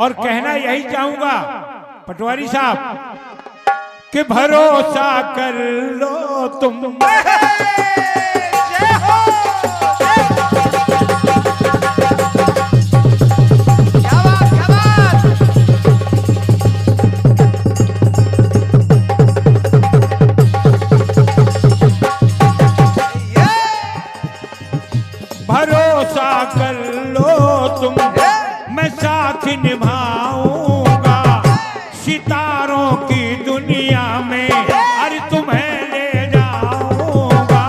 और कहना यही चाहूंगा पटवारी साहब कि भरोसा कर लो तुम। भरोसा कर लो तुम, मैं साथ निभाऊंगा सितारों की दुनिया में, अरे तुम्हें ले जाऊंगा।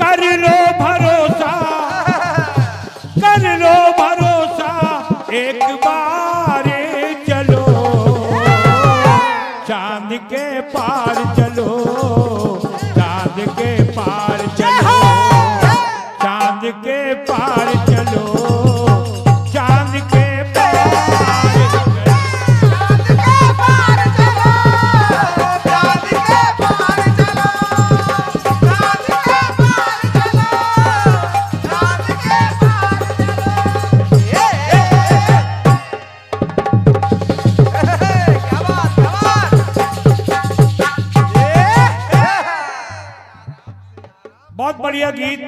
कर लो भरोसा, कर लो भरोसा, एक बार चलो चांद के पार चलो, चांद के पार चलो, चांद के पार चलो, चांद के पार चलो, चांद के पार चलो, चांद के पार चलो, चांद के पार चलो, चांद के पार चलो। क्या बात, क्या बात। बहुत बढ़िया गीत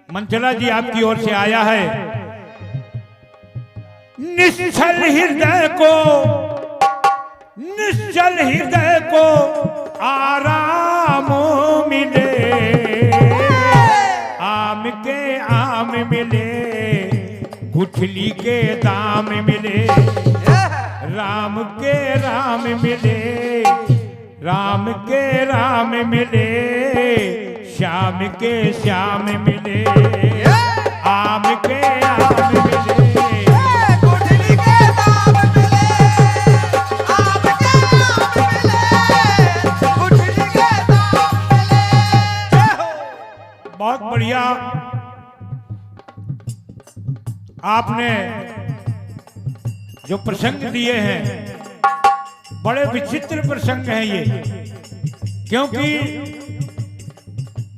मंचला जी आपकी ओर से आया है। निश्चल हृदय को, निश्चल हृदय को आराम मिले, आम के आम मिले, गुठली के दाम मिले, राम के राम मिले, राम के राम मिले, श्याम के श्याम मिले, आम के आम मिले, गुठली के दाम मिले, आम के आम मिले, गुठली के दाम मिले। बहुत बढ़िया आपने जो प्रसंग दिए हैं, बड़े विचित्र प्रसंग हैं ये, क्योंकि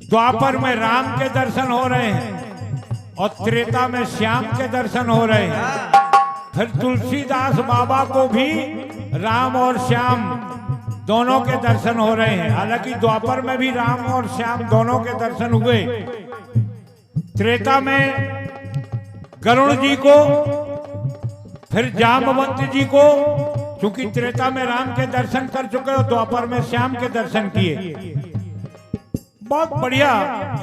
द्वापर में राम के दर्शन हो रहे हैं और त्रेता में श्याम के दर्शन हो रहे हैं। फिर तुलसीदास बाबा को भी राम और श्याम दोनों के दर्शन हो रहे हैं। हालांकि द्वापर में भी राम और श्याम दोनों के दर्शन हुए। त्रेता में गरुड़ जी को, फिर जामवंत जी को, क्योंकि त्रेता में राम के दर्शन कर चुके और द्वापर में श्याम के दर्शन किए। बहुत बढ़िया,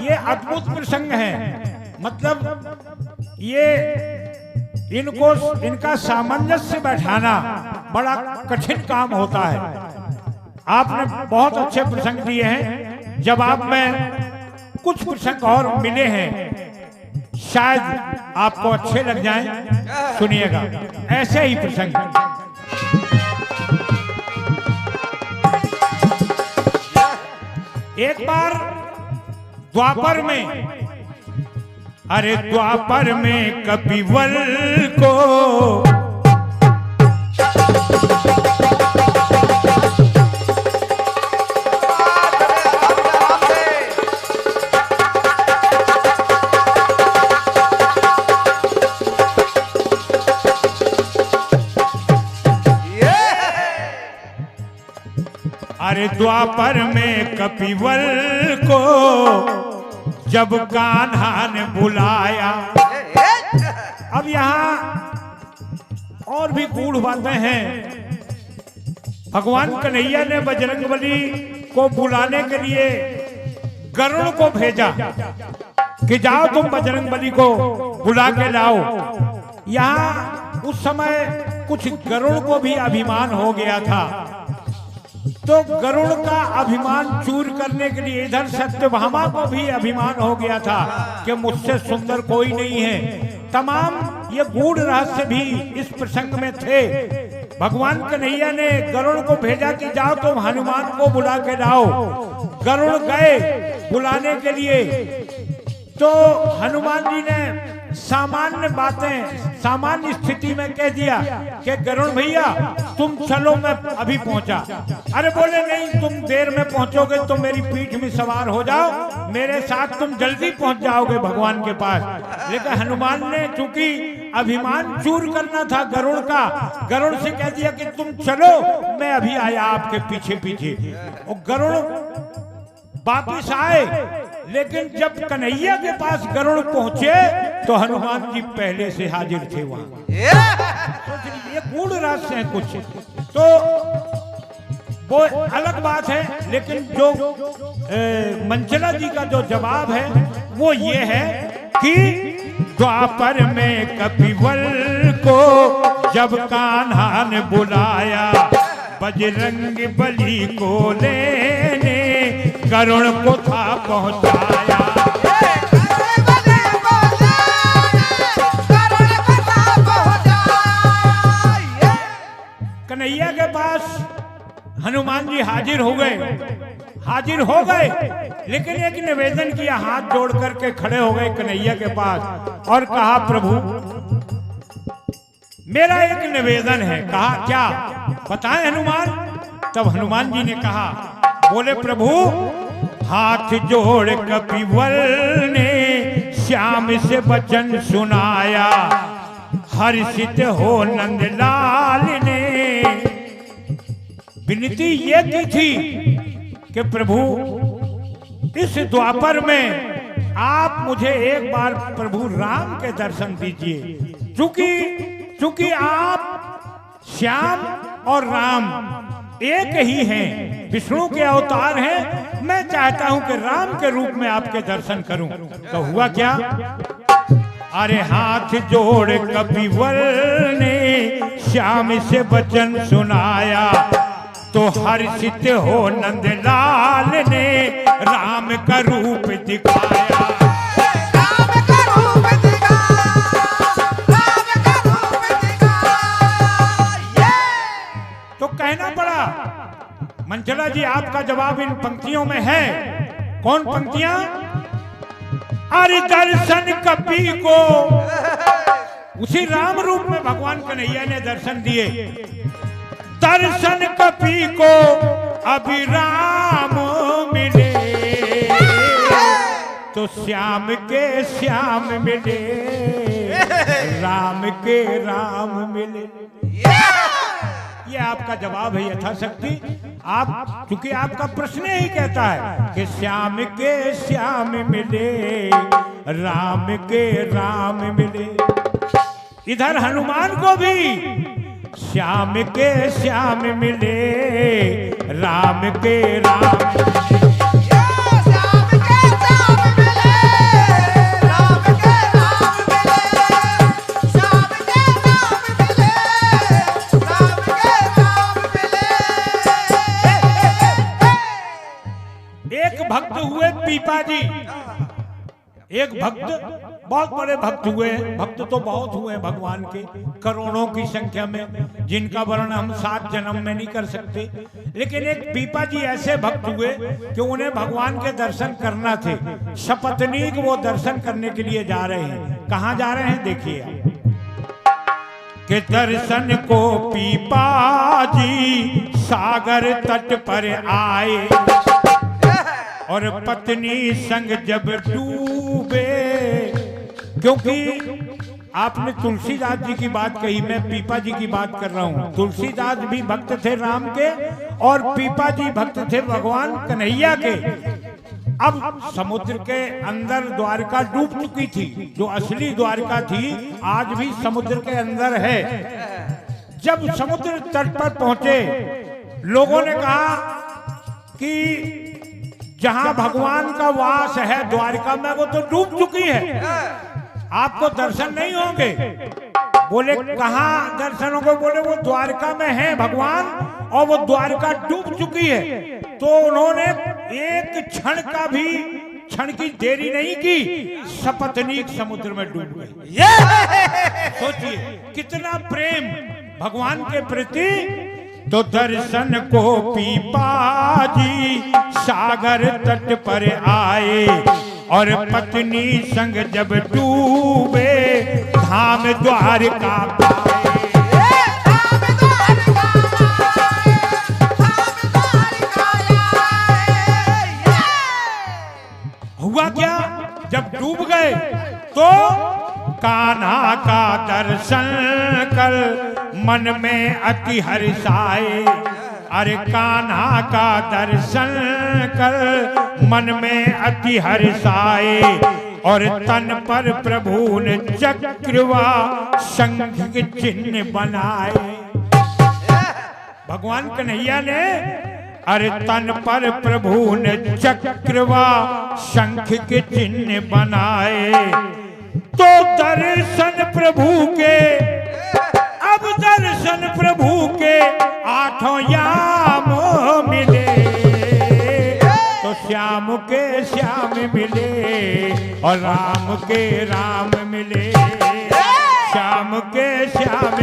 ये अद्भुत प्रसंग है। मतलब ये इनको, इनका सामंजस्य बैठाना बड़ा कठिन काम होता है। आपने बहुत अच्छे प्रसंग दिए हैं। जवाब में कुछ प्रसंग और मिले हैं, शायद आपको अच्छे लग जाएं। सुनिएगा ऐसे ही प्रसंग। एक बार द्वापर में, अरे द्वापर में कपिवल को अरे द्वापर में कपिवल को जब कान्हा ने बुलाया। अब यहाँ और भी गूढ़ बातें हैं। भगवान कन्हैया ने बजरंगबली को बुलाने के लिए गरुड़ को भेजा कि जाओ तुम बजरंगबली को बुला के लाओ। यहाँ उस समय कुछ गरुड़ को भी अभिमान हो गया था, तो गरुड़ का अभिमान चूर करने के लिए इधर सत्यभामा को भी अभिमान हो गया था कि मुझसे सुंदर कोई नहीं है। तमाम ये गूढ़ रहस्य भी इस प्रसंग में थे। भगवान कन्हैया ने गरुड़ को भेजा कि जाओ तुम हनुमान को बुला के लाओ। गरुड़ गए बुलाने के लिए, तो हनुमान जी ने सामान्य बातें सामान्य स्थिति में कह दिया कि गरुड़ भैया तुम चलो, मैं अभी पहुंचा। अरे बोले नहीं, तुम देर में पहुंचोगे तो मेरी पीठ में सवार हो जाओ, मेरे साथ तुम जल्दी पहुंच जाओगे भगवान के पास। लेकिन हनुमान ने चूंकि अभिमान चूर करना था गरुड़ का, गरुड़ से कह दिया कि तुम चलो, मैं अभी आया आपके पीछे पीछे। और गरुड़ वापिस आए, लेकिन जब कन्हैया के पास गरुड़ पहुंचे तो हनुमान जी पहले से हाजिर थे वहां। ये गूढ़ रहस्य है कुछ, तो वो अलग बात है। लेकिन जो मंचला जी का जो जवाब है वो ये है कि द्वापर में कपिवर को जब कान्हा ने बुलाया, बजरंग बली को लेने गरुड़ को था पहुंचाया। कन्हैया के पास हनुमान जी हाजिर हो गए, लेकिन एक निवेदन किया, हाथ जोड़ करके खड़े हो गए कन्हैया के पास और कहा प्रभु मेरा एक निवेदन है। कहा क्या, बताएं हनुमान। तब हनुमान जी ने कहा, बोले प्रभु हाथ जोड़ कपिवर ने श्याम से वचन सुनाया, हर्षित हो नंदलाल ने। विनती ये की थी कि प्रभु इस द्वापर में आप मुझे एक बार प्रभु राम के दर्शन दीजिए, चूंकि आप श्याम और राम एक ही हैं, विष्णु के अवतार हैं। मैं चाहता हूं कि राम के रूप में आपके दर्शन करूं। तो हुआ क्या, अरे हाथ जोड़ कपिवर ने श्याम से वचन सुनाया, तो हर्षित हो नंदलाल ने राम का रूप दिखाया। तो कहना पड़ा, मंचला जी आपका जवाब इन पंक्तियों में है। कौन पंक्तियां? अरे दर्शन कपि को, उसी राम रूप में भगवान कन्हैया ने दर्शन दिए। दर्शन कपि को अभी राम मिले, तो श्याम के श्याम मिले, राम के राम मिले। ये आपका जवाब है यथाशक्ति। आप क्योंकि आपका प्रश्न ही कहता है कि श्याम के श्याम मिले, राम के राम मिले। इधर हनुमान को भी श्याम के श्याम मिले, राम के राम। भक्त हुए पीपा जी, एक भक्त, बहुत बड़े भक्त हुए। भक्त तो बहुत हुए भगवान के, करोड़ों की संख्या में, जिनका वर्णन हम 7 जन्म में नहीं कर सकते। लेकिन एक पीपा जी ऐसे भक्त हुए कि उन्हें भगवान के दर्शन करना थे। शपथनीक वो दर्शन करने के लिए जा रहे हैं। कहाँ जा रहे हैं देखिए, कि दर्शन को पीपा जी सागर तट पर आए, और पत्नी संग जब डूबे। क्योंकि आपने तुलसीदास जी की बात कही, मैं पीपा जी की बात कर रहा हूं। तुलसीदास भी भक्त थे राम के, और पीपा जी भक्त थे भगवान कन्हैया के। अब समुद्र के अंदर द्वारका डूब चुकी थी, जो असली द्वारका थी आज भी समुद्र के अंदर है। जब समुद्र तट पर पहुंचे, लोगों ने कहा कि जहां भगवान का वास है द्वारका में, वो तो डूब चुकी है, आपको दर्शन नहीं होंगे। बोले कहां दर्शन होंगे? बोले वो द्वारका में है भगवान, और वो द्वारका डूब चुकी है। तो उन्होंने एक क्षण की देरी नहीं की, शपथनीक समुद्र में डूब गए। सोचिए कितना प्रेम भगवान के प्रति। तो दर्शन को पीपा जी सागर तट पर आए, और पत्नी संग जब डूबे, धाम द्वारका पाए। हुआ क्या, जब डूब गए तो कान्हा का दर्शन कर मन में अति हर्ष आए। अरे कान्हा का दर्शन कर मन में अति हर्ष आए और तन पर प्रभु ने चक्रवा शंख के चिन्ह बनाए। भगवान कन्हैया ने अरे तन पर प्रभु ने चक्रवा शंख के चिन्ह बनाए। तो दर्शन प्रभु के, अब दर्शन प्रभु के आठों याम मिले। तो श्याम के श्याम मिले और राम के राम मिले। श्याम के श्याम